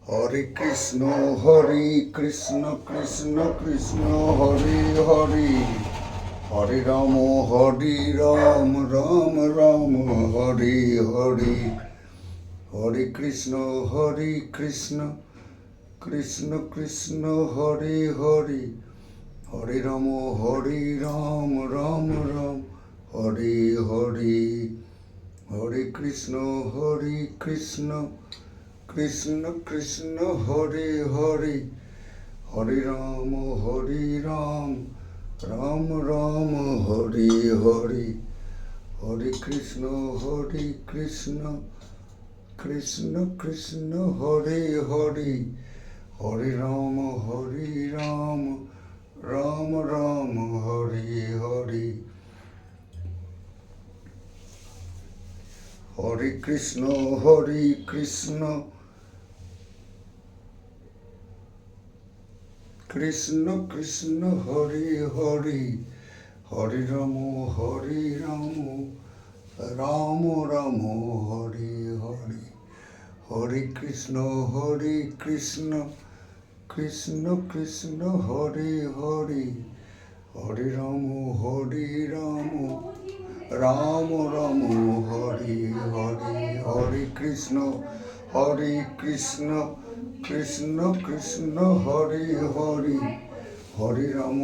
হরে কৃষ্ণ কৃষ্ণ কৃষ্ণ হরে হরে, হরে রাম রাম রাম হরে হরে, হরে কৃষ্ণ কৃষ্ণ কৃষ্ণ কৃষ্ণ হরে হরে, হরে রাম রাম রাম হরে হরে, হরে কৃষ্ণ কৃষ্ণ কৃষ্ণ কৃষ্ণ হরে হরে, হরে রাম রাম রাম হরে হরে, হরে কৃষ্ণ কৃষ্ণ কৃষ্ণ কৃষ্ণ হরে হরে, হরে রাম রাম রাম হরে হরে, হরে কৃষ্ণ কৃষ্ণ কৃষ্ণ কৃষ্ণ হরে হরে, হরে রাম রাম রাম হরে হরে, হরে কৃষ্ণ কৃষ্ণ কৃষ্ণ কৃষ্ণ হরে হরে, হরে রাম রাম রাম হরে হরে, হরে কৃষ্ণ কৃষ্ণ কৃষ্ণ কৃষ্ণ হরে হরে, হরে রাম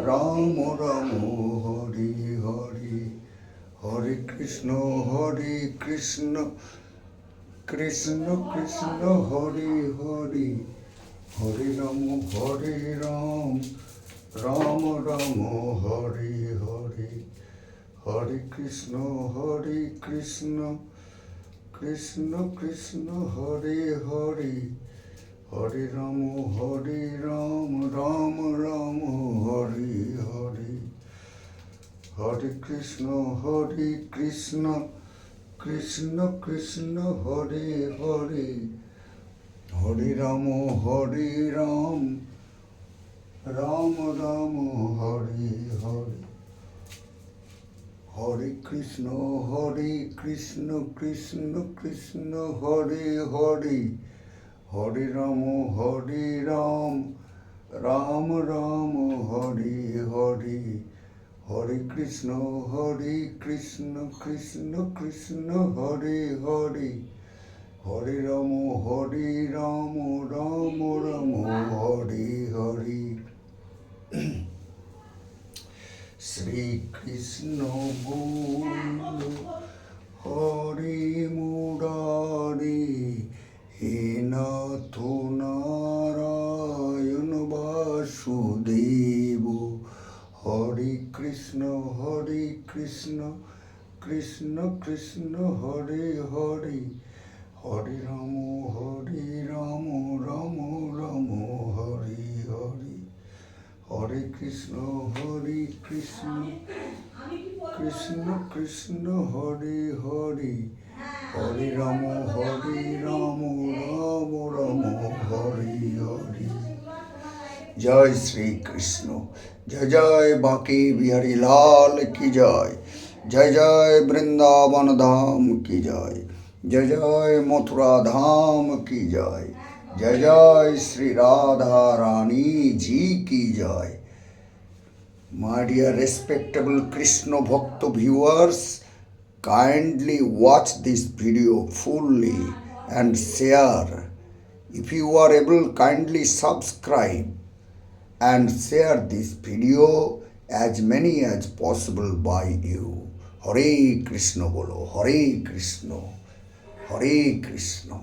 রাম রাম হরে হরে, হরে কৃষ্ণ কৃষ্ণ কৃষ্ণ কৃষ্ণ হরে হরে, হরে রাম রাম রাম হরে হরে, হরে কৃষ্ণ কৃষ্ণ কৃষ্ণ কৃষ্ণ হরে হরে, হরে রাম রাম রাম হরে হরে, হরে কৃষ্ণ কৃষ্ণ কৃষ্ণ কৃষ্ণ হরে হরে, হরে রাম রাম রাম হরে হরে, হরে কৃষ্ণ কৃষ্ণ কৃষ্ণ কৃষ্ণ হরে হরে, হরে রাম রাম রাম হরে হরে, হরে কৃষ্ণ কৃষ্ণ কৃষ্ণ কৃষ্ণ হরে হরে, হরে রাম রাম রাম হরে হরে। শ্রীকৃষ্ণ বল হরে মুরারি, হে নাথ নারায়ণ বাসুদেব, হরে কৃষ্ণ কৃষ্ণ কৃষ্ণ হরে হরে, হরে রাম রাম রাম হরে হরে, হরে কৃষ্ণ কৃষ্ণ কৃষ্ণ কৃষ্ণ হরে হরে, হরে রাম রাম রাম হরে হরে। জয় শ্রীকৃষ্ণ, জয় জয় বাঁকে বিহারী লাল কি জয়, জয় জয় বৃন্দাবন ধাম কি জয়, জয় জয় মথুরা ধাম কি জয়, জয় জয় শ্রী রাধা রানী জি কি জয়। My dear respectable Krishna Bhakta viewers, kindly watch this video fully and share. If you are able, kindly subscribe and share this video as many as possible by you. Hare Krishna bolo, Hare Krishna, Hare Krishna.